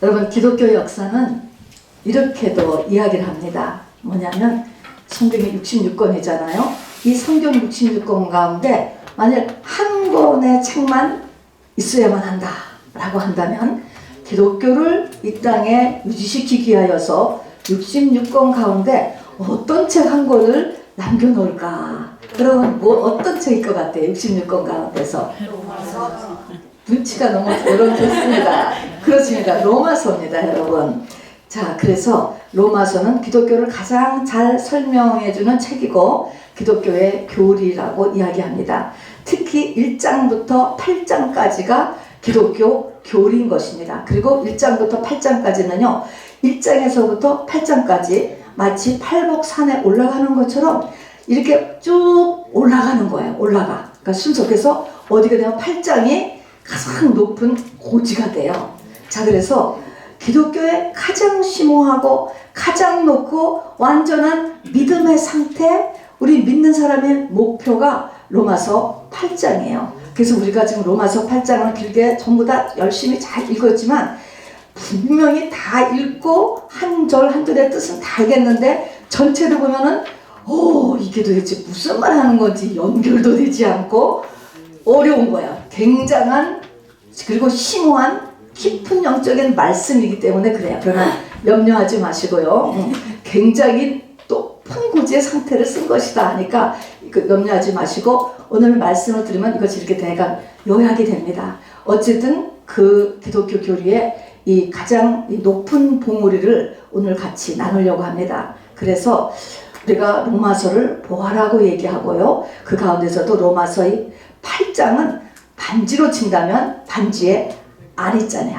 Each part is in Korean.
여러분, 기독교 역사는 이렇게도 이야기를 합니다. 뭐냐면 성경이 66권이잖아요. 이 성경 66권 가운데 만약 한 권의 책만 있어야만 한다 라고 한다면 기독교를 이 땅에 유지시키기 위하여서 66권 가운데 어떤 책 한 권을 남겨놓을까? 그러면 어떤 책일 것 같아요? 66권 가운데서 눈치가 너무 좋습니다. 그렇습니다. 로마서입니다, 여러분. 자, 그래서 로마서는 기독교를 가장 잘 설명해주는 책이고 기독교의 교리라고 이야기합니다. 특히 1장부터 8장까지가 기독교 교리인 것입니다. 그리고 1장부터 8장까지는요, 1장에서부터 8장까지 마치 팔복산에 올라가는 것처럼 이렇게 쭉 올라가는 거예요. 그러니까 순서에서 어디가 되면 8장이 가장 높은 고지가 돼요. 자, 그래서 기독교의 가장 심오하고 가장 높고 완전한 믿음의 상태, 우리 믿는 사람의 목표가 로마서 8장이에요. 그래서 우리가 지금 로마서 8장을 길게 전부 다 열심히 잘 읽었지만 분명히 다 읽고 한 절 한 절의 뜻은 다 알겠는데 전체를 보면은 이게 도대체 무슨 말 하는 건지 연결도 되지 않고 어려운 거야. 굉장한 그리고 심오한 깊은 영적인 말씀이기 때문에 그래요. 그러나 염려하지 마시고요. 굉장히 높은 고지의 상태를 쓴 것이다 하니까 염려하지 마시고 오늘 말씀을 들으면 이것이 이렇게 대강 요약이 됩니다. 어쨌든 그 기독교 교리의 이 가장 높은 봉우리를 오늘 같이 나누려고 합니다. 그래서 우리가 로마서를 보아라고 얘기하고요. 그 가운데서도 로마서의 8장은 반지로 친다면 반지에 알 있잖아요.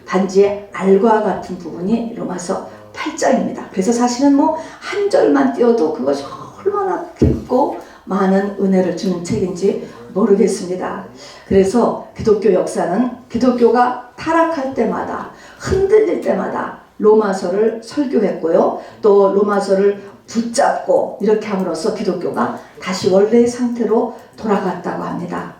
반지의 알과 같은 부분이 로마서 8장입니다. 그래서 사실은 한 절만 띄워도 그것이 얼마나 깊고 많은 은혜를 주는 책인지 모르겠습니다. 그래서 기독교 역사는 기독교가 타락할 때마다 흔들릴 때마다 로마서를 설교했고요. 또 로마서를 붙잡고 이렇게 함으로써 기독교가 다시 원래의 상태로 돌아갔다고 합니다.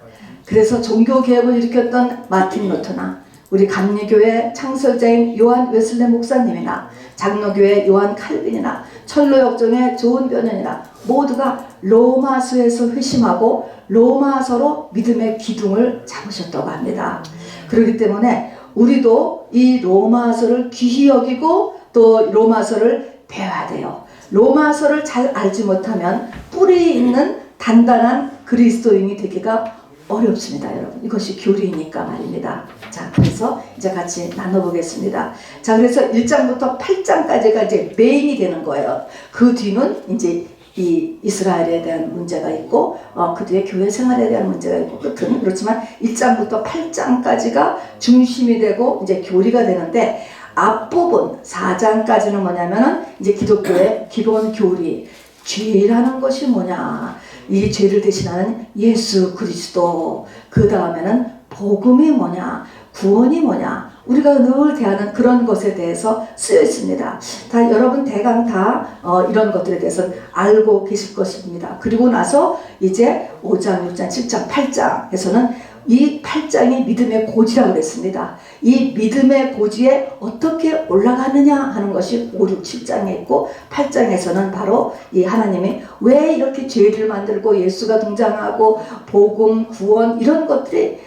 그래서 종교개혁을 일으켰던 마틴 루터나 우리 감리교회 창설자인 요한 웨슬레 목사님이나 장로교회 요한 칼빈이나 철로역정의 좋은 변현이나 모두가 로마서에서 회심하고 로마서로 믿음의 기둥을 잡으셨다고 합니다. 그렇기 때문에 우리도 이 로마서를 귀히 여기고 또 로마서를 배워야 돼요. 로마서를 잘 알지 못하면 뿌리 있는 단단한 그리스도인이 되기가 어렵습니다, 여러분. 이것이 교리이니까 말입니다. 자, 그래서 이제 같이 나눠보겠습니다. 자, 그래서 1장부터 8장까지가 이제 메인이 되는 거예요. 그 뒤는 이제 이 이스라엘에 대한 문제가 있고, 그 뒤에 교회 생활에 대한 문제가 있고, 끝은 그렇지만 1장부터 8장까지가 중심이 되고 이제 교리가 되는데, 앞부분 4장까지는 뭐냐면은 이제 기독교의 기본 교리, 죄라는 것이 뭐냐, 이 죄를 대신하는 예수 그리스도, 그 다음에는 복음이 뭐냐, 구원이 뭐냐, 우리가 늘 대하는 그런 것에 대해서 쓰여 있습니다. 다 여러분 대강 다 이런 것들에 대해서 알고 계실 것입니다. 그리고 나서 이제 5장, 6장, 7장, 8장에서는 이 8장이 믿음의 고지라고 그랬습니다. 이 믿음의 고지에 어떻게 올라가느냐 하는 것이 5, 6, 7장에 있고 8장에서는 바로 이 하나님이 왜 이렇게 죄를 만들고 예수가 등장하고 복음, 구원 이런 것들이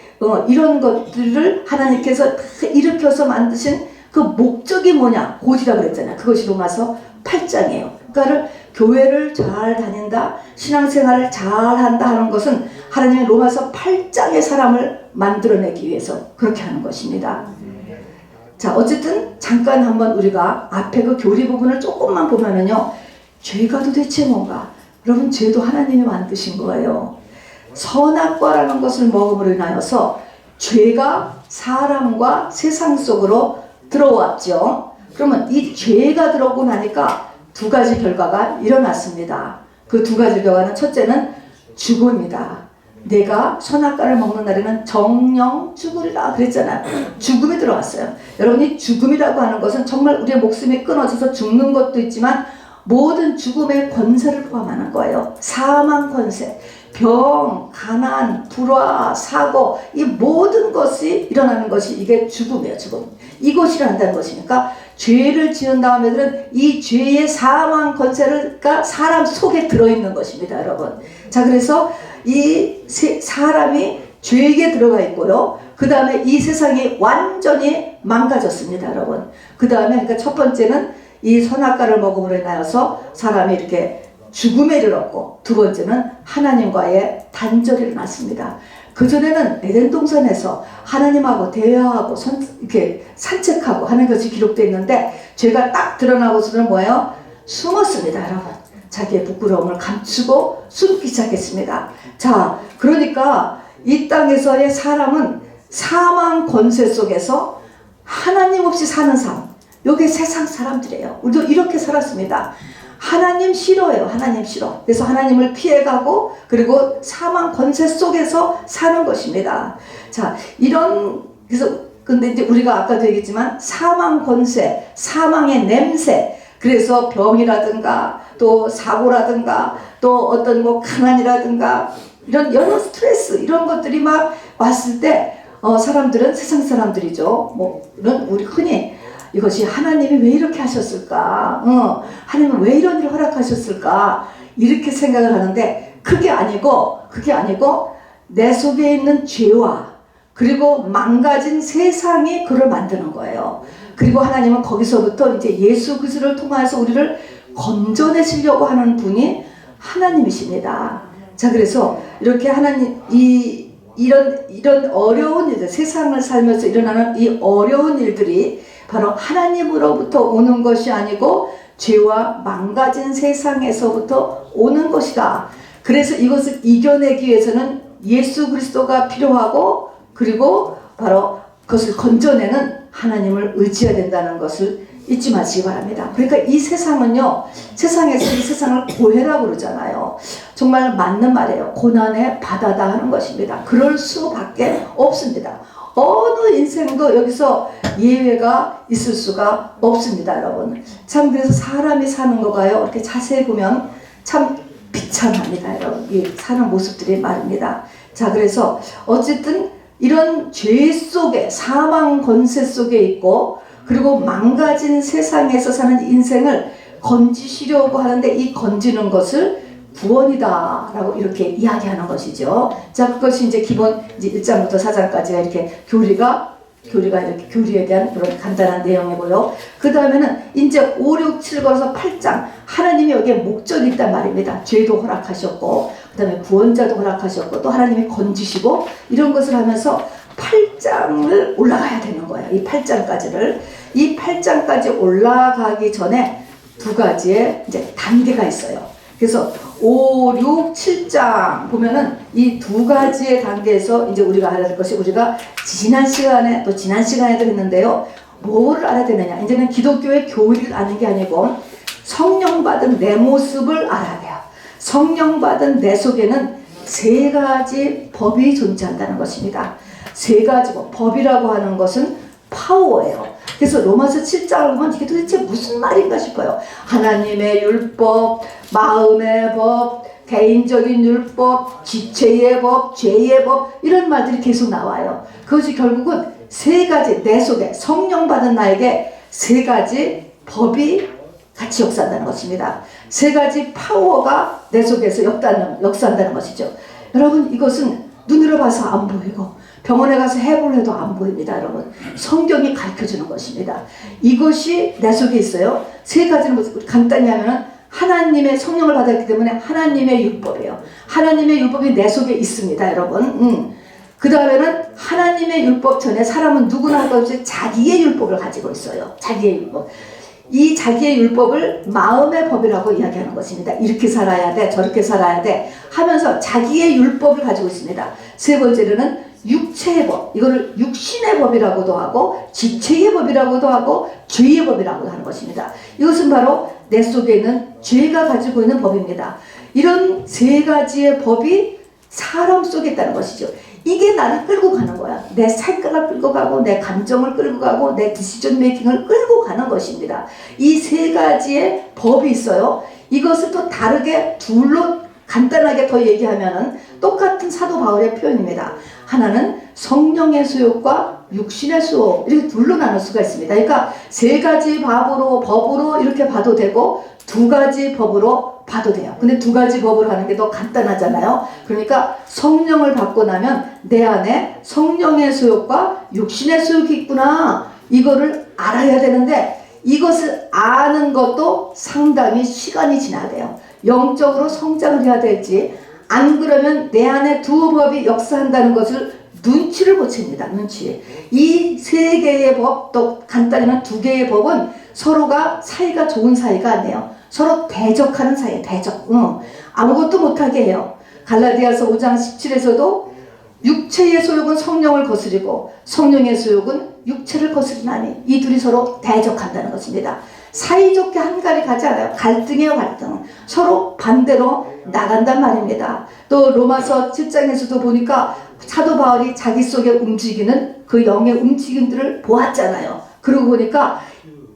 이런 것들을 하나님께서 일으켜서 만드신 그 목적이 뭐냐, 고지라고 그랬잖아요. 그것이 로마서 8장이에요. 그러니까 교회를 잘 다닌다, 신앙생활을 잘 한다 하는 것은 하나님의 로마서 8장의 사람을 만들어내기 위해서 그렇게 하는 것입니다. 자, 어쨌든 잠깐 한번 우리가 앞에 그 교리 부분을 조금만 보면은요, 죄가 도대체 뭔가? 여러분, 죄도 하나님이 만드신 거예요. 선악과라는 것을 먹음으로 인하여서 죄가 사람과 세상 속으로 들어왔죠. 그러면 이 죄가 들어오고 나니까 두 가지 결과가 일어났습니다. 그 두 가지 결과는 첫째는 죽음이다. 내가 선악과를 먹는 날에는 정령 죽으리라 그랬잖아요. 죽음이 들어왔어요. 여러분이 죽음이라고 하는 것은 정말 우리의 목숨이 끊어져서 죽는 것도 있지만 모든 죽음의 권세를 포함하는 거예요. 사망 권세, 병, 가난, 불화, 사고, 이 모든 것이 일어나는 것이 이게 죽음이에요. 죽음. 이것이 일어난다는 것이니까 죄를 지은 다음에는 이 죄의 사망 권세가 사람 속에 들어있는 것입니다, 여러분. 자, 그래서 이 사람이 죄에 들어가 있고요. 그 다음에 이 세상이 완전히 망가졌습니다, 여러분. 그 다음에 그러니까 첫 번째는 이 선악과를 먹음으로 인하여서 사람이 이렇게 죽음에 이르렀고, 두 번째는 하나님과의 단절이 일어났습니다. 그전에는 에덴 동산에서 하나님하고 대화하고 이렇게 산책하고 하는 것이 기록되어 있는데, 죄가 딱 드러나고서는 뭐예요? 숨었습니다, 여러분. 자기의 부끄러움을 감추고 숨기 시작했습니다. 자, 그러니까 이 땅에서의 사람은 사망 권세 속에서 하나님 없이 사는 삶, 이게 세상 사람들이에요. 우리도 이렇게 살았습니다. 하나님 싫어요. 하나님 싫어. 그래서 하나님을 피해가고, 그리고 사망 권세 속에서 사는 것입니다. 자, 그래서 근데 이제 우리가 아까도 얘기했지만 사망 권세, 사망의 냄새, 그래서 병이라든가 또 사고라든가 또 어떤 뭐 가난이라든가 이런 여러 스트레스, 이런 것들이 막 왔을 때 사람들은, 세상 사람들이죠. 뭐 이런 우리 흔히 이것이 하나님이 왜 이렇게 하셨을까? 하나님은 왜 이런 일을 허락하셨을까? 이렇게 생각을 하는데, 그게 아니고 내 속에 있는 죄와 그리고 망가진 세상이 그를 만드는 거예요. 그리고 하나님은 거기서부터 이제 예수 그리스도를 통해서 우리를 건져내시려고 하는 분이 하나님이십니다. 자, 그래서 이렇게 하나님 이런 어려운 일들, 세상을 살면서 일어나는 이 어려운 일들이 바로 하나님으로부터 오는 것이 아니고 죄와 망가진 세상에서부터 오는 것이다. 그래서 이것을 이겨내기 위해서는 예수 그리스도가 필요하고, 그리고 바로 그것을 건져내는 하나님을 의지해야 된다는 것을 잊지 마시기 바랍니다. 그러니까 이 세상은요, 세상에서 이 세상을 고해라고 그러잖아요. 정말 맞는 말이에요. 고난의 바다다 하는 것입니다. 그럴 수밖에 없습니다. 어느 인생도 여기서 예외가 있을 수가 없습니다, 여러분. 참, 그래서 사람이 사는 거가요, 이렇게 자세히 보면 참 비참합니다, 여러분. 이 사는 모습들이 말입니다. 자, 그래서 어쨌든 이런 죄 속에, 사망 권세 속에 있고, 그리고 망가진 세상에서 사는 인생을 건지시려고 하는데, 이 건지는 것을 구원이다 라고 이렇게 이야기하는 것이죠. 자, 그것이 이제 기본 이제 1장부터 4장까지가 이렇게 이렇게 교리에 대한 그런 간단한 내용이고요. 그 다음에는 이제 5, 6, 7, 9에서 8장, 하나님이 여기에 목적이 있단 말입니다. 죄도 허락하셨고, 그 다음에 구원자도 허락하셨고, 또 하나님이 건지시고, 이런 것을 하면서 8장을 올라가야 되는 거예요. 이 8장까지를. 이 8장까지 올라가기 전에 두 가지의 이제 단계가 있어요. 그래서 5, 6, 7장 보면은 이 두 가지의 단계에서 이제 우리가 알아야 될 것이, 우리가 지난 시간에도 했는데요. 뭐를 알아야 되느냐. 이제는 기독교의 교리를 아는 게 아니고 성령 받은 내 모습을 알아야 돼요. 성령 받은 내 속에는 세 가지 법이 존재한다는 것입니다. 세 가지 법이라고 하는 것은 파워예요. 그래서 로마서 7장을 보면 이게 도대체 무슨 말인가 싶어요. 하나님의 율법, 마음의 법, 개인적인 율법, 지체의 법, 죄의 법, 이런 말들이 계속 나와요. 그것이 결국은 세 가지, 내 속에 성령 받은 나에게 세 가지 법이 같이 역사한다는 것입니다. 세 가지 파워가 내 속에서 역사한다는 것이죠. 여러분, 이것은 눈으로 봐서 안 보이고 병원에 가서 해보려 해도 안 보입니다, 여러분. 성경이 가르쳐주는 것입니다. 이것이 내 속에 있어요. 세 가지는 간단히 하면은 하나님의 성령을 받았기 때문에 하나님의 율법이에요. 하나님의 율법이 내 속에 있습니다, 여러분. 그 다음에는 하나님의 율법 전에 사람은 누구나 할 것 없이 자기의 율법을 가지고 있어요. 자기의 율법. 이 자기의 율법을 마음의 법이라고 이야기하는 것입니다. 이렇게 살아야 돼, 저렇게 살아야 돼 하면서 자기의 율법을 가지고 있습니다. 세 번째로는 육체의 법, 이거를 육신의 법이라고도 하고 지체의 법이라고도 하고 죄의 법이라고 하는 것입니다. 이것은 바로 내 속에 있는 죄가 가지고 있는 법입니다. 이런 세 가지의 법이 사람 속에 있다는 것이죠. 이게 나를 끌고 가는 거야. 내 생각을 끌고 가고, 내 감정을 끌고 가고, 내 디시전 메이킹을 끌고 가는 것입니다. 이 세 가지의 법이 있어요. 이것을 또 다르게 둘로 간단하게 더 얘기하면은 똑같은 사도 바울의 표현입니다. 하나는 성령의 수욕과 육신의 수욕, 이렇게 둘로 나눌 수가 있습니다. 그러니까 세 가지 법으로 이렇게 봐도 되고 두 가지 법으로 봐도 돼요. 근데 두 가지 법으로 하는 게 더 간단하잖아요. 그러니까 성령을 받고 나면 내 안에 성령의 수욕과 육신의 수욕이 있구나, 이거를 알아야 되는데, 이것을 아는 것도 상당히 시간이 지나야 돼요. 영적으로 성장을 해야 될지, 안 그러면 내 안에 두 법이 역사한다는 것을 눈치를 못 챕니다. 눈치. 이 세 개의 법, 또 간단히는 두 개의 법은 서로가 사이가 좋은 사이가 아니에요. 서로 대적하는 사이예요. 대적. 아무것도 못하게 해요. 갈라디아서 5장 17에서도 육체의 소욕은 성령을 거스리고 성령의 소욕은 육체를 거스리나니, 이 둘이 서로 대적한다는 것입니다. 사이좋게 한가리 가지 않아요. 갈등이에요. 갈등. 서로 반대로 나간단 말입니다. 또 로마서 7장에서도 보니까 사도 바울이 자기 속에 움직이는 그 영의 움직임들을 보았잖아요. 그러고 보니까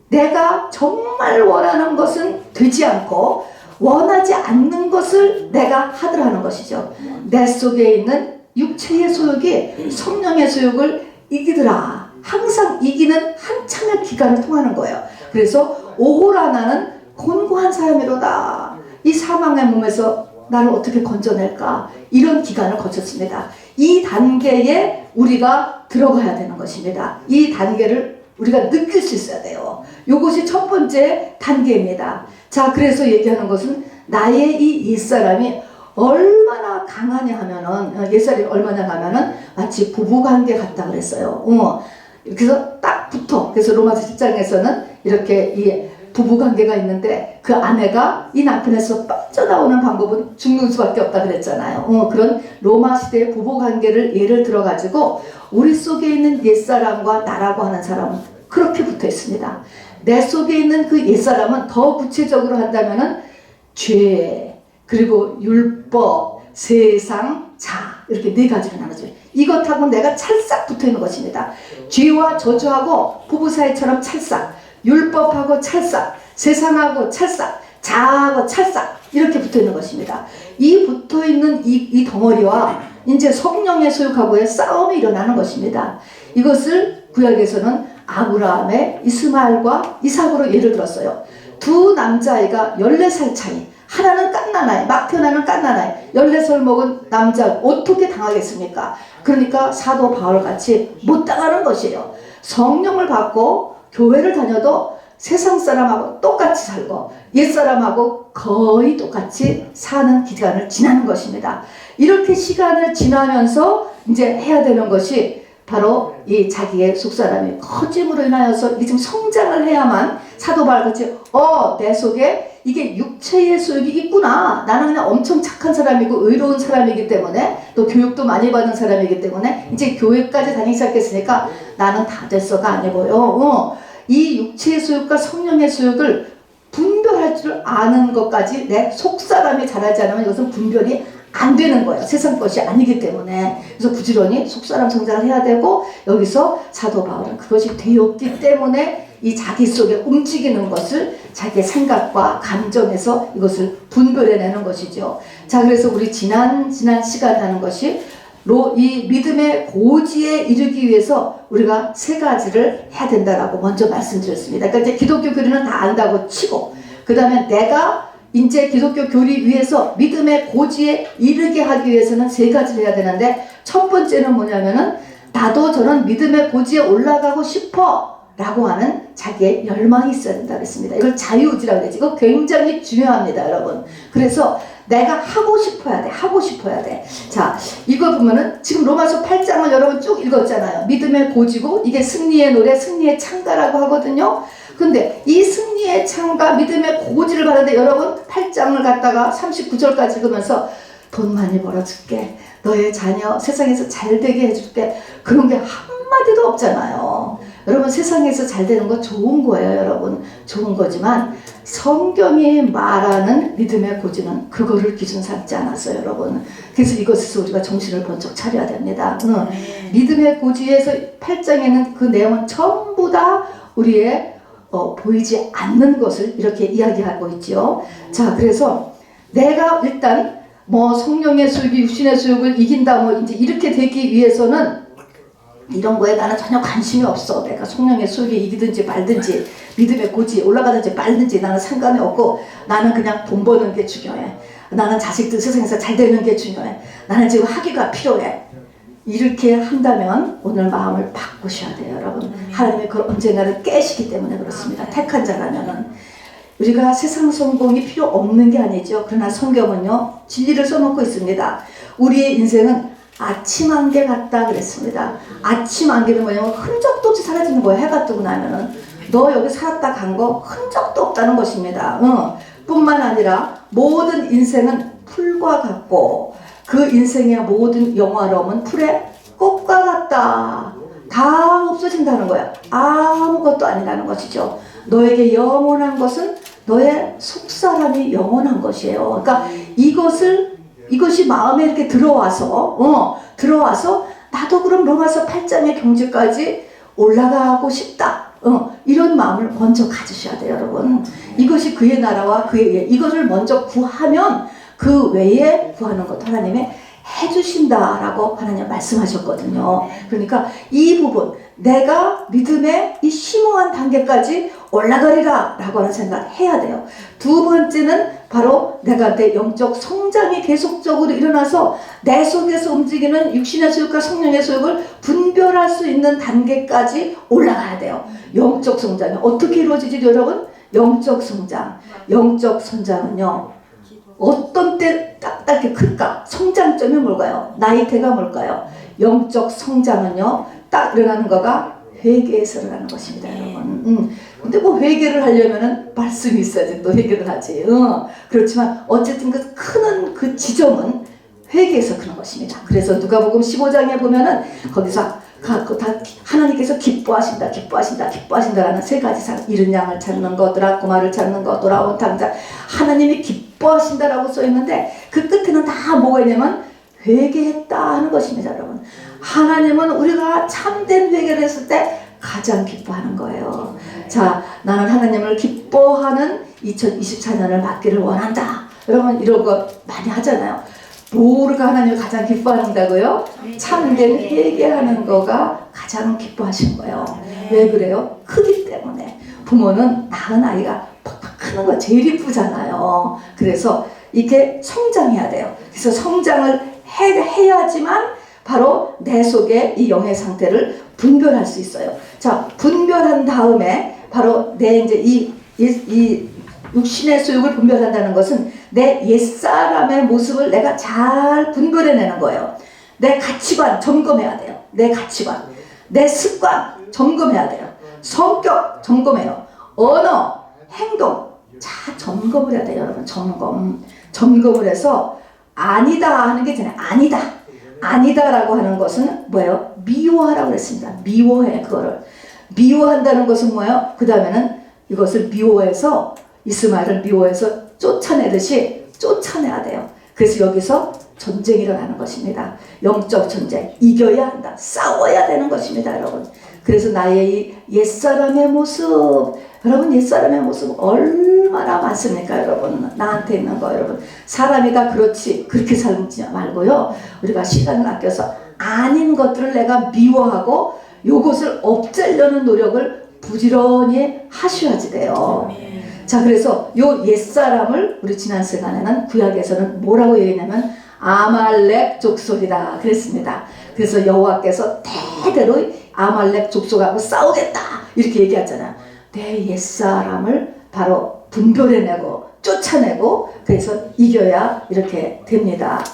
내가 정말 원하는 것은 되지 않고 원하지 않는 것을 내가 하더라는 것이죠. 내 속에 있는 육체의 소욕이 성령의 소욕을 이기더라. 항상 이기는 한참의 기간을 통하는 거예요. 그래서 오호라 나는 곤고한 사람이로다. 이 사망의 몸에서 나를 어떻게 건져낼까? 이런 기간을 거쳤습니다. 이 단계에 우리가 들어가야 되는 것입니다. 이 단계를 우리가 느낄 수 있어야 돼요. 이것이 첫 번째 단계입니다. 자, 그래서 얘기하는 것은 나의 이 옛사람이 얼마나 강하냐 하면은, 옛사람이 얼마나 가면은 마치 부부관계 같다 그랬어요. 그래서 딱 붙어. 그래서 로마서 10장에서는 이렇게 이 부부관계가 있는데 그 아내가 이 남편에서 빠져나오는 방법은 죽는 수밖에 없다 그랬잖아요. 그런 로마 시대의 부부관계를 예를 들어가지고 우리 속에 있는 옛사람과 나라고 하는 사람은 그렇게 붙어 있습니다. 내 속에 있는 그 옛사람은 더 구체적으로 한다면은 죄, 그리고 율법, 세상, 자, 이렇게 네 가지로 나눠져요. 이것하고 내가 찰싹 붙어 있는 것입니다. 죄와 저주하고 부부 사이처럼 찰싹, 율법하고 찰싹, 세상하고 찰싹, 자하고 찰싹, 이렇게 붙어 있는 것입니다. 이 붙어 있는 이 덩어리와 이제 성령의 소욕하고의 싸움이 일어나는 것입니다. 이것을 구약에서는 아브라함의 이스마엘과 이삭으로 예를 들었어요. 두 남자아이가 14살 차이, 하나는 갓난아이, 막 태어나는 갓난아이, 14살 먹은 남자 어떻게 당하겠습니까? 그러니까 사도 바울같이 못 당하는 것이에요. 성령을 받고 교회를 다녀도 세상 사람하고 똑같이 살고 옛사람하고 거의 똑같이 사는 기간을 지나는 것입니다. 이렇게 시간을 지나면서 이제 해야 되는 것이 바로 이 자기의 속사람이 커짐으로 인하여서 이게 좀 성장을 해야만 사도 바울같이 내 속에 이게 육체의 소욕이 있구나. 나는 그냥 엄청 착한 사람이고 의로운 사람이기 때문에 또 교육도 많이 받은 사람이기 때문에 이제 교회까지 다니기 시작했으니까 나는 다 됐어가 아니고요. 이 육체의 소욕과 성령의 소욕을 분별할 줄 아는 것까지 내 속사람이 잘하지 않으면 이것은 분별이 안 되는 거예요. 세상 것이 아니기 때문에. 그래서 부지런히 속사람 성장을 해야 되고, 여기서 사도 바울은 그것이 되었기 때문에 이 자기 속에 움직이는 것을 자기의 생각과 감정에서 이것을 분별해내는 것이죠. 자, 그래서 우리 지난 시간에 하는 것이 이 믿음의 고지에 이르기 위해서 우리가 세 가지를 해야 된다라고 먼저 말씀드렸습니다. 그러니까 이제 기독교 교리는 다 안다고 치고, 그 다음에 내가 이제 기독교 교리 위해서 믿음의 고지에 이르게 하기 위해서는 세 가지를 해야 되는데, 첫 번째는 뭐냐면은 나도 저는 믿음의 고지에 올라가고 싶어 라고 하는 자기의 열망이 있어야 된다 그랬습니다. 이걸 자유의지라고 그러지. 이거 굉장히 중요합니다, 여러분. 그래서 내가 하고 싶어야 돼. 하고 싶어야 돼. 자, 이거 보면은 지금 로마서 8장을 여러분 쭉 읽었잖아요. 믿음의 고지고 이게 승리의 노래, 승리의 창가라고 하거든요. 근데 이 승리의 창가, 믿음의 고지를 받는데 여러분 8장을 갖다가 39절까지 읽으면서 돈 많이 벌어줄게, 너의 자녀 세상에서 잘되게 해줄게, 그런 게 한마디도 없잖아요. 여러분 세상에서 잘 되는 거 좋은 거예요. 여러분 좋은 거지만 성경이 말하는 믿음의 고지는 그거를 기준 삼지 않았어요. 여러분. 그래서 이것에서 우리가 정신을 번쩍 차려야 됩니다. 믿음의 고지에서 8장에는 그 내용은 전부 다 우리의 보이지 않는 것을 이렇게 이야기하고 있죠. 자, 그래서 내가 일단 뭐 성령의 수욕이 육신의 수욕을 이긴다 뭐 이제 이렇게 되기 위해서는 이런 거에 나는 전혀 관심이 없어. 내가 성령의 수욕이 이기든지 말든지 믿음의 고지 올라가든지 말든지 나는 상관이 없고 나는 그냥 돈 버는 게 중요해. 나는 자식들 세상에서 잘 되는 게 중요해. 나는 지금 학위가 필요해. 이렇게 한다면 오늘 마음을 바꾸셔야 돼요, 여러분. 하나님이 그걸 언젠가는 깨시기 때문에 그렇습니다. 택한 자라면은 우리가 세상 성공이 필요 없는 게 아니죠. 그러나 성경은요 진리를 써놓고 있습니다. 우리의 인생은 아침 안개 같다 그랬습니다. 아침 안개는 뭐냐면 흔적도 없이 사라지는 거예요. 해가 뜨고 나면은 너 여기 살았다 간 거 흔적도 없다는 것입니다. 뿐만 아니라 모든 인생은 풀과 같고 그 인생의 모든 영화로움은 풀의 꽃과 같다. 다 없어진다는 거야. 아무것도 아니라는 것이죠. 너에게 영원한 것은 너의 속사람이 영원한 것이에요. 그러니까 이것이 마음에 이렇게 들어와서 나도 그럼 로마서 8장의 경지까지 올라가고 싶다. 이런 마음을 먼저 가지셔야 돼요, 여러분. 이것이 그의 나라와 그의 의 이것을 먼저 구하면 그 외에 구하는 것 하나님이 해주신다라고 하나님 말씀하셨거든요. 그러니까 이 부분 내가 믿음의 이 심오한 단계까지 올라가리라 라고 하는 생각을 해야 돼요. 두 번째는 바로 내가 내 영적 성장이 계속적으로 일어나서 내 속에서 움직이는 육신의 소욕과 성령의 소욕을 분별할 수 있는 단계까지 올라가야 돼요. 영적 성장이 어떻게 이루어지지 여러분? 영적 성장은요 어떤 때 딱 이렇게 클까? 성장점이 뭘까요? 나이대가 뭘까요? 영적 성장은요 딱 일어나는 거가 회개에서 일어나는 것입니다, 여러분. 근데 뭐 회개를 하려면은 말씀이 있어야지 또 회개를 하지. 그렇지만 어쨌든 그 크는 그 지점은 회개에서 크는 것입니다. 그래서 누가복음 15장에 보면은 거기서 다 하나님께서 기뻐하신다라는 세 가지 상, 잃은 양을 찾는 것, 드라크마를 찾는 것, 돌아온 탕자, 하나님이 기뻐하신다라고 써 있는데 그 끝에는 다 뭐가 있냐면 회개했다 하는 것입니다, 여러분. 하나님은 우리가 참된 회개를 했을 때 가장 기뻐하는 거예요. 자, 나는 하나님을 기뻐하는 2024년을 맞기를 원한다. 여러분 이런 거 많이 하잖아요. 뭐가 하나님을 가장 기뻐한다고요? 참된 회개하는 거가 가장 기뻐하신 거예요. 왜 그래요? 크기 때문에. 부모는 낳은 아이가 팍팍 크는 거 제일 이쁘잖아요. 그래서 이렇게 성장해야 돼요. 그래서 성장을 해야지만 바로 내 속에 이 영의 상태를 분별할 수 있어요. 자, 분별한 다음에 바로 내 이제 이 육신의 소욕을 분별한다는 것은 내 옛사람의 모습을 내가 잘 분별해내는 거예요. 내 가치관 점검해야 돼요. 내 가치관, 내 습관 점검해야 돼요. 성격 점검해요. 언어, 행동 잘 점검을 해야 돼요, 여러분. 점검을 해서 아니다 하는 게 있잖아요. 아니다라고 하는 것은 뭐예요? 미워하라고 했습니다. 미워해. 그거를 미워한다는 것은 뭐예요? 그 다음에는 이것을 미워해서 이스마엘을 미워해서 쫓아내듯이 쫓아내야 돼요. 그래서 여기서 전쟁이 일어나는 것입니다. 영적 전쟁. 이겨야 한다. 싸워야 되는 것입니다, 여러분. 그래서 나의 이 옛사람의 모습, 여러분 옛사람의 모습 얼마나 많습니까, 여러분? 나한테 있는 거, 여러분. 사람이 다 그렇게 살지 말고요. 우리가 시간을 아껴서 아닌 것들을 내가 미워하고 요것을 없애려는 노력을 부지런히 하셔야지 돼요. 자, 그래서 요 옛사람을 우리 지난 시간에는 구약에서는 뭐라고 얘기했냐면 아말렉 족속이다 그랬습니다. 그래서 여호와께서 대대로 아말렉 족속하고 싸우겠다 이렇게 얘기하잖아요. 내 옛사람을 바로 분별해내고 쫓아내고 그래서 이겨야 이렇게 됩니다.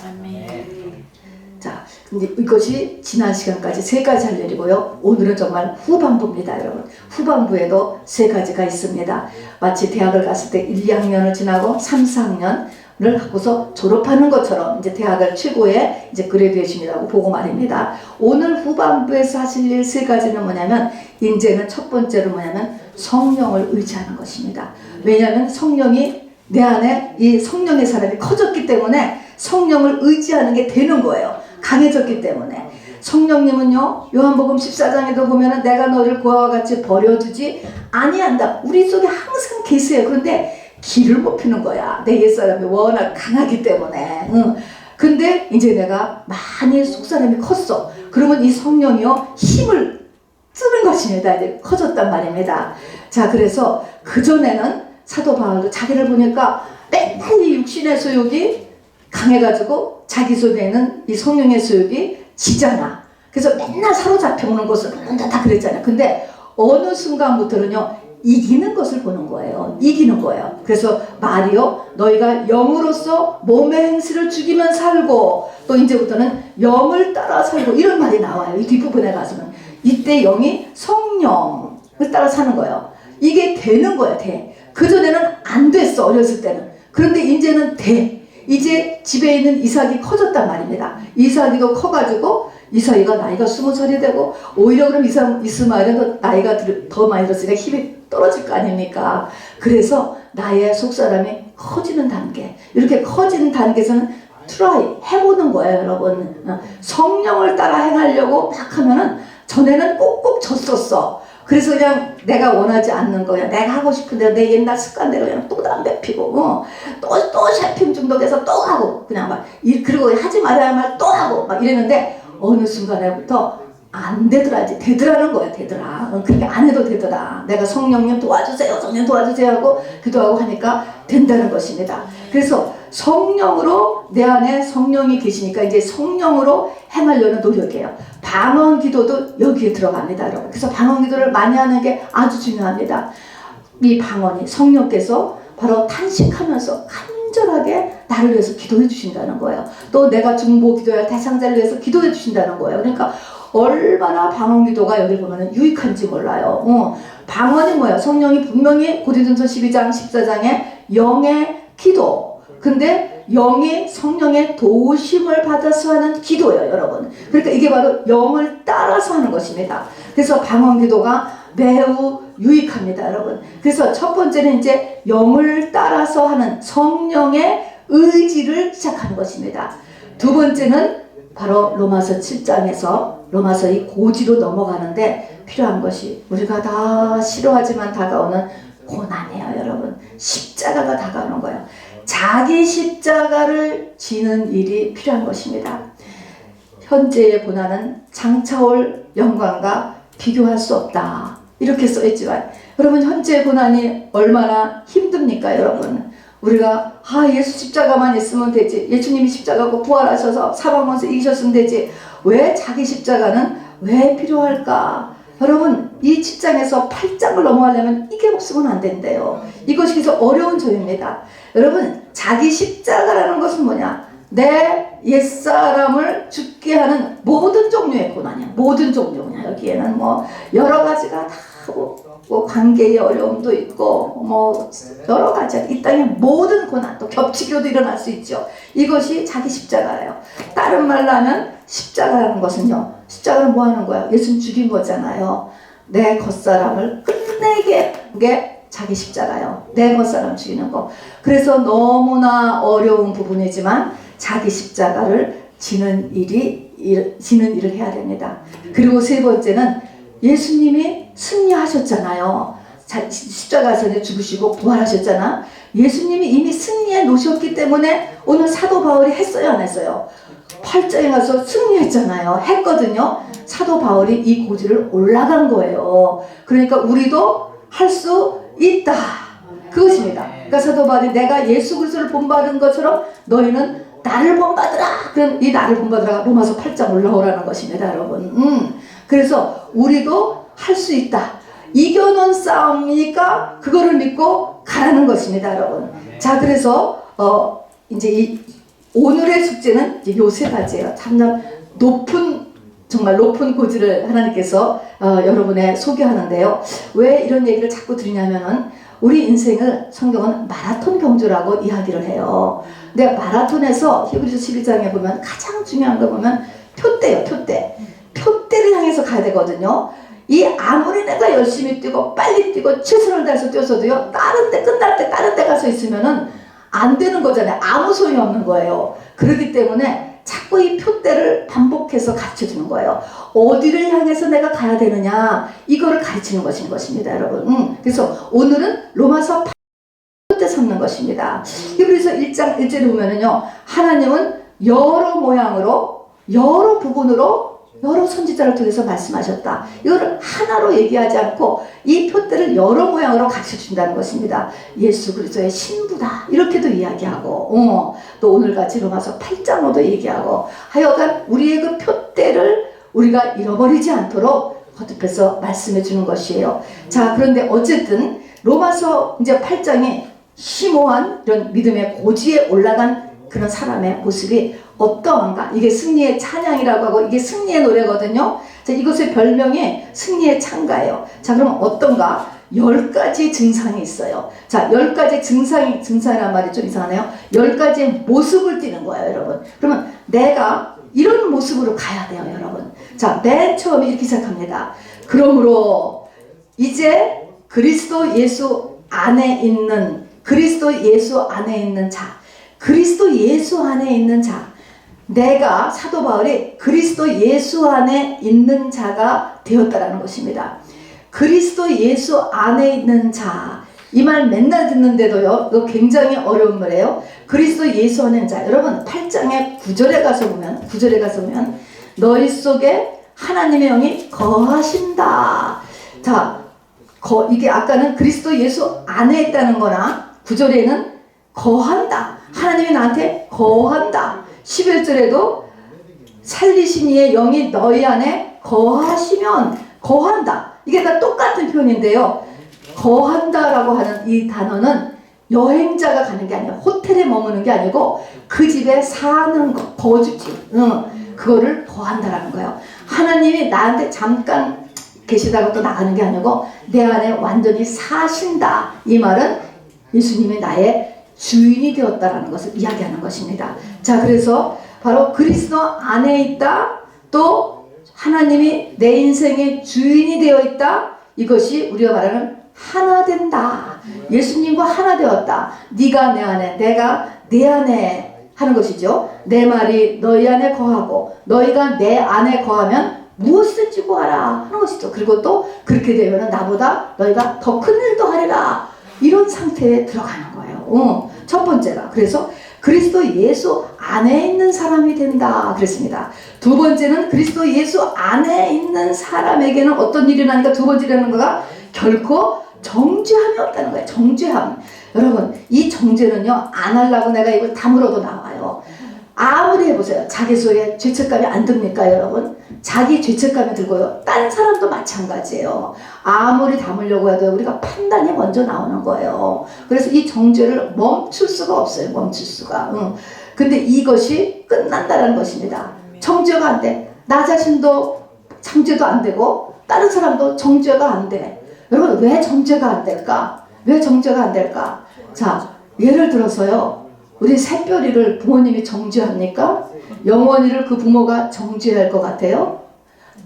자, 근데 이것이 지난 시간까지 세 가지 할 일이고요. 오늘은 정말 후반부입니다, 여러분. 후반부에도 세 가지가 있습니다. 마치 대학을 갔을 때 1, 2학년을 지나고 3, 4학년을 하고서 졸업하는 것처럼 이제 대학을 최고의 이제 그레듀에이션이라고 보고 말입니다. 오늘 후반부에서 하실 일 세 가지는 뭐냐면 이제는 첫 번째로 뭐냐면 성령을 의지하는 것입니다. 왜냐하면 성령이 내 안에 이 성령의 사람이 커졌기 때문에 성령을 의지하는 게 되는 거예요. 강해졌기 때문에. 성령님은요 요한복음 14장에도 보면은 내가 너를 고아와 같이 버려두지 아니한다. 우리 속에 항상 계세요. 그런데 기를 못 피는 거야. 내 옛사람이 워낙 강하기 때문에. 근데 이제 내가 많이 속사람이 컸어. 그러면 이 성령이요 힘을 쓰는 것입니다. 이제 커졌단 말입니다. 자, 그래서 그전에는 사도 바울도 자기를 보니까 맨날 이 육신의 소욕이 강해가지고 자기 속에는 이 성령의 소욕이 지잖아. 그래서 맨날 사로잡혀 오는 것을 보는다 다 그랬잖아요. 근데 어느 순간부터는요 이기는 것을 보는 거예요. 이기는 거예요. 그래서 말이요 너희가 영으로서 몸의 행실을 죽이면 살고 또 이제부터는 영을 따라 살고 이런 말이 나와요. 이 뒷부분에 가서는 이때 영이 성령을 따라 사는 거예요. 이게 되는 거예요. 돼. 그전에는 안 됐어. 어렸을 때는. 그런데 이제는 돼. 이제 집에 있는 이삭이 커졌단 말입니다. 이삭이도 커가지고 이삭이가 나이가 20살이 되고 오히려 그럼 이스마엘은 나이가 더 많이 들었으니까 힘이 떨어질 거 아닙니까? 그래서 나의 속사람이 커지는 단계, 이렇게 커지는 단계에서는 트라이 해보는 거예요. 여러분 성령을 따라 행하려고 막 하면은 전에는 꼭꼭 졌었어. 그래서 그냥 내가 원하지 않는 거야. 내가 하고 싶은데 내 옛날 습관대로 그냥 또 담배 피고 또 샤핑 중독해서 또 하고 그냥 막 그리고 하지 말아야 할 말 또 하고 막 이랬는데 어느 순간에부터 안 되더라. 이제 되더라는 거야. 되더라. 그렇게 안 해도 되더라. 내가 성령님 도와주세요. 성령 도와주세요 하고 기도하고 하니까 된다는 것입니다. 그래서 성령으로 내 안에 성령이 계시니까 이제 성령으로 행하려는 노력이에요. 방언 기도도 여기에 들어갑니다, 여러분. 그래서 방언 기도를 많이 하는 게 아주 중요합니다. 이 방언이 성령께서 바로 탄식하면서 간절하게 나를 위해서 기도해 주신다는 거예요. 또 내가 중보 기도할 대상자를 위해서 기도해 주신다는 거예요. 그러니까 얼마나 방언 기도가 여기 보면 유익한지 몰라요. 방언이 뭐예요? 성령이 분명히 고린도전서 12장 14장에 영의 기도. 근데 영이 성령의 도우심을 받아서 하는 기도예요, 여러분. 그러니까 이게 바로 영을 따라서 하는 것입니다. 그래서 방언 기도가 매우 유익합니다, 여러분. 그래서 첫 번째는 이제 영을 따라서 하는 성령의 의지를 시작하는 것입니다. 두 번째는 바로 로마서 7장에서 로마서 이 고지로 넘어가는데 필요한 것이 우리가 다 싫어하지만 다가오는 고난이에요, 여러분. 십자가가 다가오는 거예요. 자기 십자가를 지는 일이 필요한 것입니다. 현재의 고난은 장차올 영광과 비교할 수 없다. 이렇게 써있지만 여러분 현재의 고난이 얼마나 힘듭니까, 여러분? 우리가 예수 십자가만 있으면 되지. 예수님이 십자가고 부활하셔서 사방원수 이기셨으면 되지. 왜 자기 십자가는 왜 필요할까? 여러분 이 7장에서 8장을 넘어가려면 이게 없으면 안 된대요. 이것이 그래서 어려운 점입니다. 여러분 자기 십자가라는 것은 뭐냐? 내 옛사람을 죽게 하는 모든 종류의 고난이야. 모든 종류냐. 여기에는 뭐 여러 가지가 다 뭐 관계의 어려움도 있고 뭐 여러 가지 이 땅의 모든 고난 또 겹치기로도 일어날 수 있죠. 이것이 자기 십자가예요. 다른 말로 하면 십자가라는 것은요. 십자가는 뭐 하는 거야? 예수님 죽인 거잖아요. 내 겉사람을 끝내게 게 자기 십자가예요. 내 겉사람 죽이는 거. 그래서 너무나 어려운 부분이지만 자기 십자가를 지는 일을 해야 됩니다. 그리고 세 번째는 예수님이 승리하셨잖아요. 십자가에서 죽으시고 부활하셨잖아. 예수님이 이미 승리해 놓으셨기 때문에 오늘 사도 바울이 했어요, 안 했어요? 8장에 가서 승리했잖아요. 했거든요. 사도 바울이 이 고지를 올라간 거예요. 그러니까 우리도 할 수 있다. 그것입니다. 그러니까 사도 바울이 내가 예수 그리스도를 본받은 것처럼 너희는 나를 본받으라. 그럼 이 나를 본받으라가 로마서 8장 올라오라는 것입니다, 여러분. 그래서 우리도 할 수 있다. 이겨놓은 싸움이니까 그거를 믿고 가라는 것입니다, 여러분. 자, 그래서 이제 오늘의 숙제는 이제 요 세 가지예요. 참 정말 높은 고지를 하나님께서 여러분에 소개하는데요. 왜 이런 얘기를 자꾸 드리냐면은 우리 인생을 성경은 마라톤 경주라고 이야기를 해요. 근데 마라톤에서 히브리서 12장에 보면 가장 중요한 거 보면 표대예요, 표대. 표대를 향해서 가야 되거든요. 아무리 내가 열심히 뛰고 빨리 뛰고 최선을 다해서 뛰어서도요, 다른 데 끝날 때 다른 데 가서 있으면은 안 되는 거잖아요. 아무 소용이 없는 거예요. 그렇기 때문에 자꾸 이 표대를 반복해서 가르쳐 주는 거예요. 어디를 향해서 내가 가야 되느냐, 이거를 가르치는 것입니다, 여러분. 그래서 오늘은 로마서 표대 삼는 것입니다. 히브리서 1장 1절에 보면은요, 하나님은 여러 모양으로, 여러 부분으로, 여러 선지자를 통해서 말씀하셨다. 이거를 하나로 얘기하지 않고 이 표대를 여러 모양으로 가르쳐준다는 것입니다. 예수 그리스도의 신부다 이렇게도 이야기하고, 또 오늘같이 로마서 8장으로도 얘기하고, 하여간 우리의 그 표대를 우리가 잃어버리지 않도록 거듭해서 말씀해 주는 것이에요. 자, 그런데 어쨌든 로마서 이제 8장이 심오한 이런 믿음의 고지에 올라간 그런 사람의 모습이 어떠한가? 이게 승리의 찬양이라고 하고 이게 승리의 노래거든요. 자, 이것의 별명이 승리의 찬가예요. 자, 그럼 어떤가? 10가지 증상이 있어요. 자, 10가지 증상이란 말이 좀 이상하네요. 10가지의 모습을 띠는 거예요, 여러분. 그러면 내가 이런 모습으로 가야 돼요, 여러분. 자, 맨 처음에 이렇게 시작합니다. 그러므로 이제 그리스도 예수 안에 있는 자, 그리스도 예수 안에 있는 자, 내가 사도 바울이 그리스도 예수 안에 있는 자가 되었다라는 것입니다. 그리스도 예수 안에 있는 자, 이 말 맨날 듣는데도요, 이거 굉장히 어려운 말이에요. 그리스도 예수 안에 있는 자. 여러분 8장의 9절에 가서 보면 너희 속에 하나님의 영이 거하신다. 자, 이게 아까는 그리스도 예수 안에 있다는 거나 9절에는 거한다. 하나님이 나한테 거한다. 11절에도 살리신 이의 영이 너희 안에 거하시면 거한다. 이게 다 똑같은 표현인데요. 거한다라고 하는 이 단어는 여행자가 가는 게 아니에요. 호텔에 머무는 게 아니고 그 집에 사는 거, 거주지. 그거를 거한다라는 거예요. 하나님이 나한테 잠깐 계시다가 또 나가는 게 아니고 내 안에 완전히 사신다. 이 말은 예수님이 나의 주인이 되었다라는 것을 이야기하는 것입니다. 자, 그래서 바로 그리스도 안에 있다, 또 하나님이 내 인생의 주인이 되어 있다. 이것이 우리가 말하는 하나 된다. 예수님과 하나 되었다. 네가 내 안에, 내가 내 안에 하는 것이죠. 내 말이 너희 안에 거하고 너희가 내 안에 거하면 무엇이든지 구하라 하는 것이죠. 그리고 또 그렇게 되면 나보다 너희가 더 큰 일도 하리라. 이런 상태에 들어가는 거예요. 첫 번째가. 그래서 그리스도 예수 안에 있는 사람이 된다 그랬습니다. 두 번째는 그리스도 예수 안에 있는 사람에게는 어떤 일이 나니까 두 번째라는 거가 결코 정죄함이 없다는 거예요. 정죄함. 여러분, 이 정죄는요, 안 하려고 내가 이걸 다물어도 나와요. 아무리 해보세요. 자기 속에 죄책감이 안 듭니까, 여러분? 자기 죄책감이 들고요. 다른 사람도 마찬가지예요. 아무리 담으려고 해도 우리가 판단이 먼저 나오는 거예요. 그래서 이 정죄를 멈출 수가 없어요. 멈출 수가. 근데 이것이 끝난다는 것입니다. 정죄가 안 돼. 나 자신도 정죄도 안 되고 다른 사람도 정죄가 안 돼. 여러분, 왜 정죄가 안 될까? 왜 정죄가 안 될까? 자, 예를 들어서요. 우리 새별이를 부모님이 정죄합니까? 영원히를 그 부모가 정죄할 것 같아요?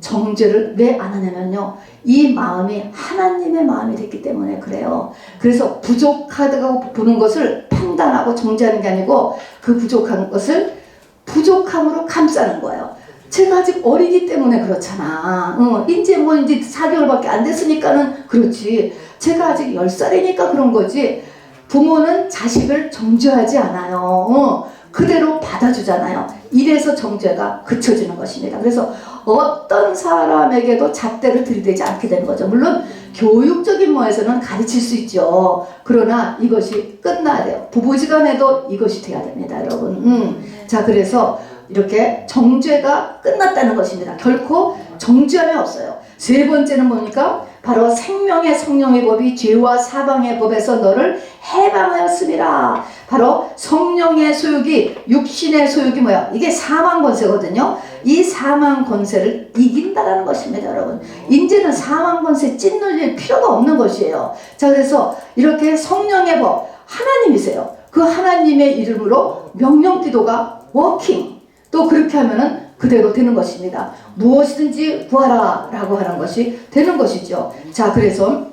정죄를 왜 안 하냐면요, 이 마음이 하나님의 마음이 됐기 때문에 그래요. 그래서 부족하다고 보는 것을 판단하고 정죄하는 게 아니고 그 부족한 것을 부족함으로 감싸는 거예요. 제가 아직 어리기 때문에 그렇잖아. 이제 4개월밖에 안 됐으니까는 그렇지. 제가 아직 10살이니까 그런 거지. 부모는 자식을 정죄하지 않아요. 그대로 받아주잖아요. 이래서 정죄가 그쳐지는 것입니다. 그래서 어떤 사람에게도 잣대를 들이대지 않게 되는 거죠. 물론 교육적인 면에서는 가르칠 수 있죠. 그러나 이것이 끝나야 돼요. 부부지간에도 이것이 돼야 됩니다, 여러분. 자, 그래서 이렇게 정죄가 끝났다는 것입니다. 결코 정죄함이 없어요. 세 번째는 뭡니까? 바로 생명의 성령의 법이 죄와 사방의 법에서 너를 해방하였음이라. 바로 성령의 소욕이, 육신의 소욕이 뭐야? 이게 사망 권세거든요. 이 사망 권세를 이긴다라는 것입니다, 여러분. 이제는 사망 권세 찢눌릴 필요가 없는 것이에요. 자, 그래서 이렇게 성령의 법, 하나님이세요. 그 하나님의 이름으로 명령 기도가 워킹. 또 그렇게 하면은 그대로 되는 것입니다. 무엇이든지 구하라 라고 하는 것이 되는 것이죠. 자, 그래서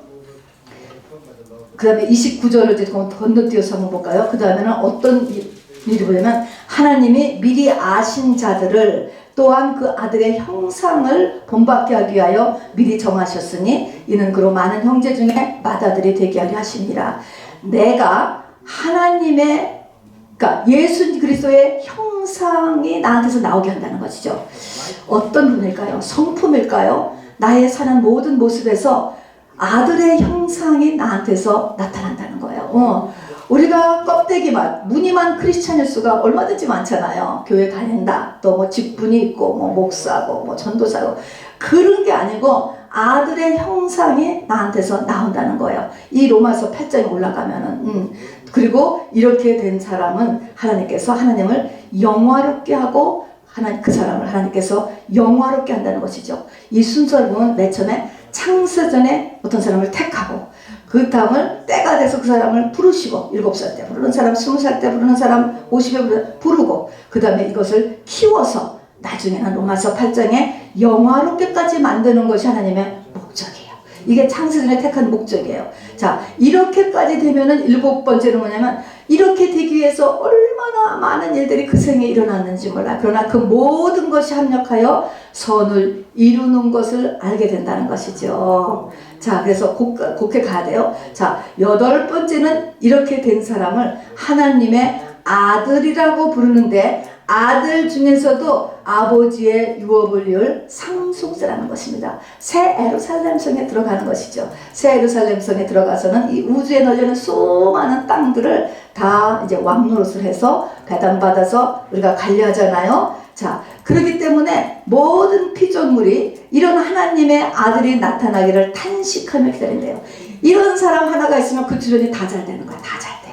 그 다음에 29절을 건너뛰어서 한번 볼까요? 그 다음에는 어떤 일이 보냐면 하나님이 미리 아신 자들을 또한 그 아들의 형상을 본받게 하기 위하여 미리 정하셨으니 이는 그로 많은 형제 중에 맏아들이 되게 하려 하심이라. 내가 하나님의, 그러니까 예수 그리스도의 형상이 나한테서 나오게 한다는 것이죠. 어떤 분일까요? 성품일까요? 나의 사는 모든 모습에서 아들의 형상이 나한테서 나타난다는 거예요. 우리가 껍데기만, 무늬만 크리스찬일 수가 얼마든지 많잖아요. 교회 다닌다, 또 뭐 직분이 있고, 뭐 목사고, 뭐 전도사고, 그런 게 아니고 아들의 형상이 나한테서 나온다는 거예요. 이 로마서 8장에 올라가면은. 그리고 이렇게 된 사람은 하나님께서 하나님을 영화롭게 하고, 그 사람을 하나님께서 영화롭게 한다는 것이죠. 이 순서를 보면 맨 처음에 창세전에 어떤 사람을 택하고, 그 다음을 때가 돼서 그 사람을 부르시고, 7살 때 부르는 사람, 20살 때 부르는 사람, 50에 부르고, 그 다음에 이것을 키워서 나중에는 로마서 8장에 영화롭게까지 만드는 것이 하나님의 목적이에요. 이게 창세전에 택한 목적이에요. 자, 이렇게까지 되면은 7번째는 뭐냐면, 이렇게 되기 위해서 얼마나 많은 일들이 그 생에 일어났는지 몰라. 그러나 그 모든 것이 합력하여 선을 이루는 것을 알게 된다는 것이죠. 자, 그래서 곱게 가야 돼요. 자, 8번째는 이렇게 된 사람을 하나님의 아들이라고 부르는데, 아들 중에서도 아버지의 유업을 이을 상속자라는 것입니다. 새 예루살렘 성에 들어가는 것이죠. 새 예루살렘 성에 들어가서는 이 우주에 널려있는 수많은 땅들을 다 이제 왕노릇을 해서 배당받아서 우리가 관리하잖아요. 자, 그렇기 때문에 모든 피조물이 이런 하나님의 아들이 나타나기를 탄식하며 기다린대요. 이런 사람 하나가 있으면 그 주변이 다 잘 되는 거야. 다 잘 돼.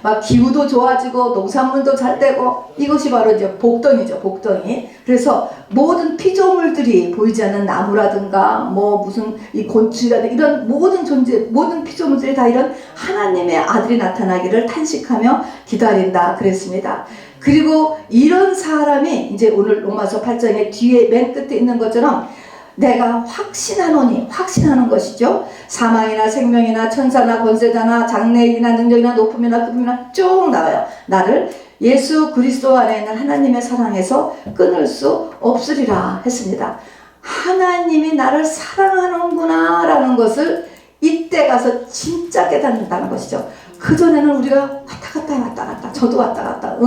막 기후도 좋아지고 농산물도 잘 되고, 이것이 바로 이제 복덩이죠. 복덩이. 그래서 모든 피조물들이, 보이지 않는 나무라든가 뭐 무슨 이 곤충이라든가 이런 모든 존재, 모든 피조물들이 다 이런 하나님의 아들이 나타나기를 탄식하며 기다린다 그랬습니다. 그리고 이런 사람이 이제 오늘 로마서 8장의 뒤에 맨 끝에 있는 것처럼 내가 확신하노니, 확신하는 것이죠. 사망이나 생명이나 천사나 권세자나 장래일이나 능력이나 높음이나 급음이나 쭉 나와요. 나를 예수 그리스도 안에 있는 하나님의 사랑에서 끊을 수 없으리라 했습니다. 하나님이 나를 사랑하는구나 라는 것을 이때 가서 진짜 깨닫는다는 것이죠. 그전에는 우리가 왔다 갔다 저도 왔다 갔다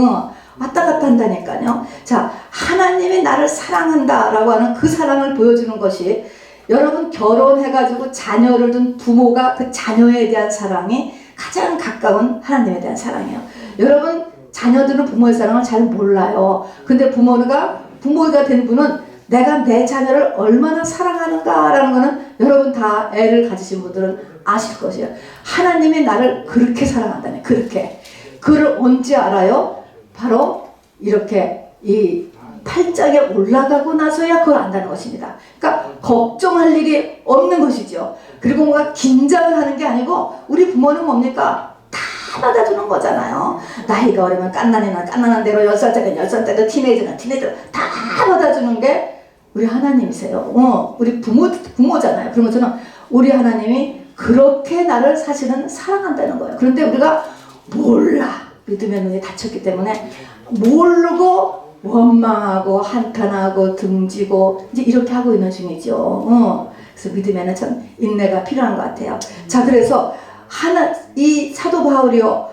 왔다 갔다 한다니까요. 자, 하나님이 나를 사랑한다 라고 하는 그 사랑을 보여주는 것이, 여러분 결혼해가지고 자녀를 둔 부모가 그 자녀에 대한 사랑이 가장 가까운 하나님에 대한 사랑이에요. 여러분 자녀들은 부모의 사랑을 잘 몰라요. 근데 부모가 된 분은 내가 내 자녀를 얼마나 사랑하는가 라는 거는 여러분 다 애를 가지신 분들은 아실 것이에요. 하나님이 나를 그렇게 사랑한다네. 그렇게. 그걸 언제 알아요? 바로 이렇게 이 8장에 올라가고 나서야 그걸 안다는 것입니다. 그러니까 걱정할 일이 없는 것이죠. 그리고 뭔가 긴장을 하는 게 아니고, 우리 부모는 뭡니까? 다 받아주는 거잖아요. 나이가 어리면 깐난한 대로 10살짜리는 10살짜리, 티네이저는 티네이저 다 받아주는 게 우리 하나님이세요. 우리 부모잖아요. 그런 것처럼 우리 하나님이 그렇게 나를 사실은 사랑한다는 거예요. 그런데 우리가 몰라. 믿음의 눈이 닫혔기 때문에 모르고 원망하고 한탄하고 등지고 이제 이렇게 하고 있는 중이죠. 그래서 믿음에는 참 인내가 필요한 것 같아요. 자, 그래서 이 사도 바울이요,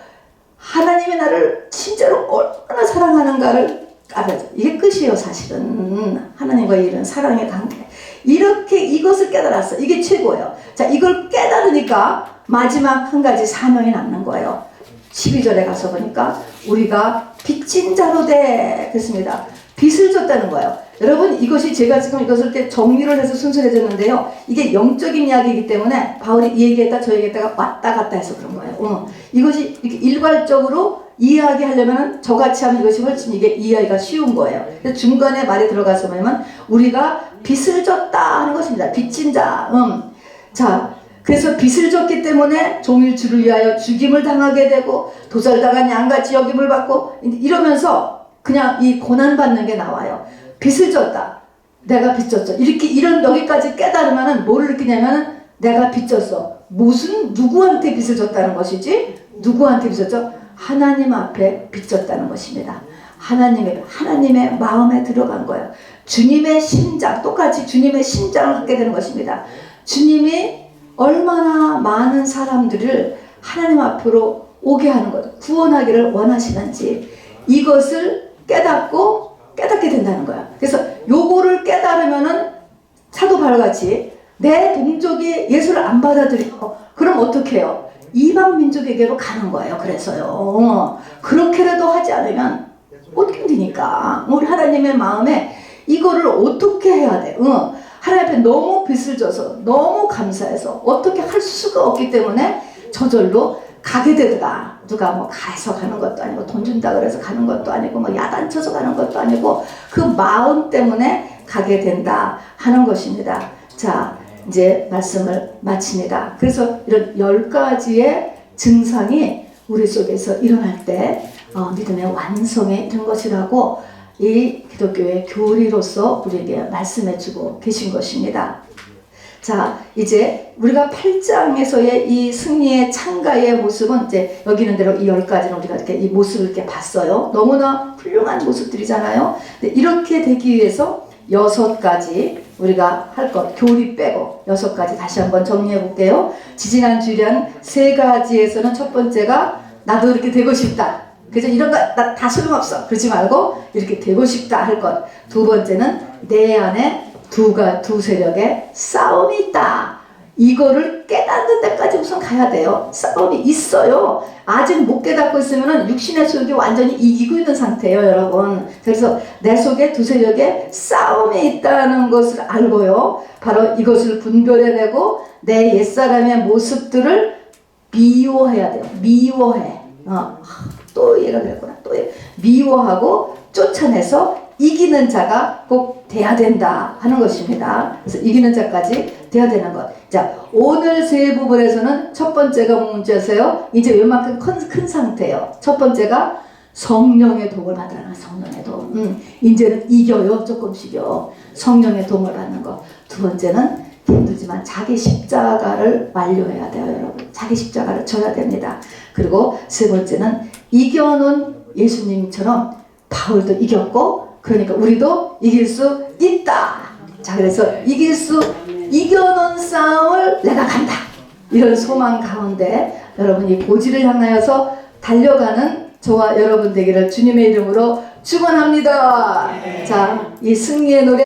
하나님이 나를 진짜로 얼마나 사랑하는가를 알아요. 이게 끝이에요. 사실은 하나님과의 이런 사랑의 관계, 이렇게 이것을 깨달았어. 이게 최고예요. 자, 이걸 깨달으니까 마지막 한 가지 사명이 남는 거예요. 12절에 가서 보니까 우리가 빚진 자로 돼 그랬습니다. 빚을 졌다는 거예요. 여러분, 이것이 제가 지금 이것을 때 정리를 해서 순서해줬는데요, 이게 영적인 이야기이기 때문에 바울이 이 얘기했다 저 얘기했다가 왔다 갔다 해서 그런 거예요. 이것이 이렇게 일괄적으로 이야기하려면 저같이 하면 이것이 훨씬 이게 이해하기가 쉬운 거예요. 그래서 중간에 말이 들어가서 뭐냐면 우리가 빚을 졌다 하는 것입니다. 빚진 자. 자, 그래서 빚을 졌기 때문에 종일 주를 위하여 죽임을 당하게 되고 도살당한 양같이 여김을 받고 이러면서 그냥 이 고난받는 게 나와요. 빚을 졌다. 내가 빚 졌어. 이런 여기까지 깨달으면은 뭐를 느끼냐면은 내가 빚 졌어. 누구한테 빚을 졌다는 것이지? 누구한테 빚 졌죠? 하나님 앞에 빚 졌다는 것입니다. 하나님의 마음에 들어간 거예요. 주님의 심장, 똑같이 주님의 심장을 갖게 되는 것입니다. 주님이 얼마나 많은 사람들을 하나님 앞으로 오게 하는 것, 구원하기를 원하시는지 이것을 깨닫게 된다는 거야. 그래서 요거를 깨달으면은 사도 바울같이 내 동족이 예수를 안 받아들이고 그럼 어떻게 해요? 이방 민족에게로 가는 거예요. 그래서요. 그렇게라도 하지 않으면 못 견디니까 우리 하나님의 마음에 이거를 어떻게 해야 돼? 하나님 앞에 너무 빚을 져서 너무 감사해서 어떻게 할 수가 없기 때문에 저절로 가게 되더라. 누가 뭐 가서 가는 것도 아니고 돈 준다 그래서 가는 것도 아니고 뭐 야단쳐서 가는 것도 아니고 그 마음 때문에 가게 된다 하는 것입니다. 자, 이제 말씀을 마칩니다. 그래서 이런 10가지의 증상이 우리 속에서 일어날 때 믿음의 완성에 이른 것이라고 이 기독교의 교리로서 우리에게 말씀해주고 계신 것입니다. 자, 이제 우리가 8장에서의 이 승리의 창가의 모습은 이제 여기 있는 대로 이 10가지는 우리가 이렇게 이 모습을 이렇게 봤어요. 너무나 훌륭한 모습들이잖아요. 근데 이렇게 되기 위해서 6가지 우리가 할 것, 교리 빼고 6가지 다시 한번 정리해 볼게요. 지지난 주일에 한 3가지에서는 첫 번째가 나도 이렇게 되고 싶다. 그래서 이런 거 다 소용없어. 그러지 말고 이렇게 되고 싶다 할 것. 두 번째는 내 안에 두 세력의 싸움이 있다. 이거를 깨닫는 데까지 우선 가야 돼요. 싸움이 있어요. 아직 못 깨닫고 있으면 육신의 소욕이 완전히 이기고 있는 상태예요, 여러분. 그래서 내 속에 두 세력의 싸움이 있다는 것을 알고요. 바로 이것을 분별해내고 내 옛사람의 모습들을 미워해야 돼요. 미워해. 또 얘가 그랬구나. 또 미워하고 쫓아내서 이기는 자가 꼭 돼야 된다 하는 것입니다. 그래서 이기는 자까지 돼야 되는 것. 자, 오늘 세 부분에서는 첫 번째가 문제세요. 이제 웬만큼 큰 상태예요. 첫 번째가 성령의 도움을 받으라는 성령의 도움. 이제는 이겨요. 조금씩요. 성령의 도움을 받는 것. 두 번째는 힘들지만 자기 십자가를 완료해야 돼요, 여러분. 자기 십자가를 져야 됩니다. 그리고 세 번째는 이겨놓은 예수님처럼 바울도 이겼고 그러니까 우리도 이길 수 있다. 자, 그래서 이겨놓은 싸움을 내가 간다. 이런 소망 가운데 여러분이 고지를 향하여서 달려가는 저와 여러분 되기를 주님의 이름으로 축원합니다. 자, 이 승리의 노래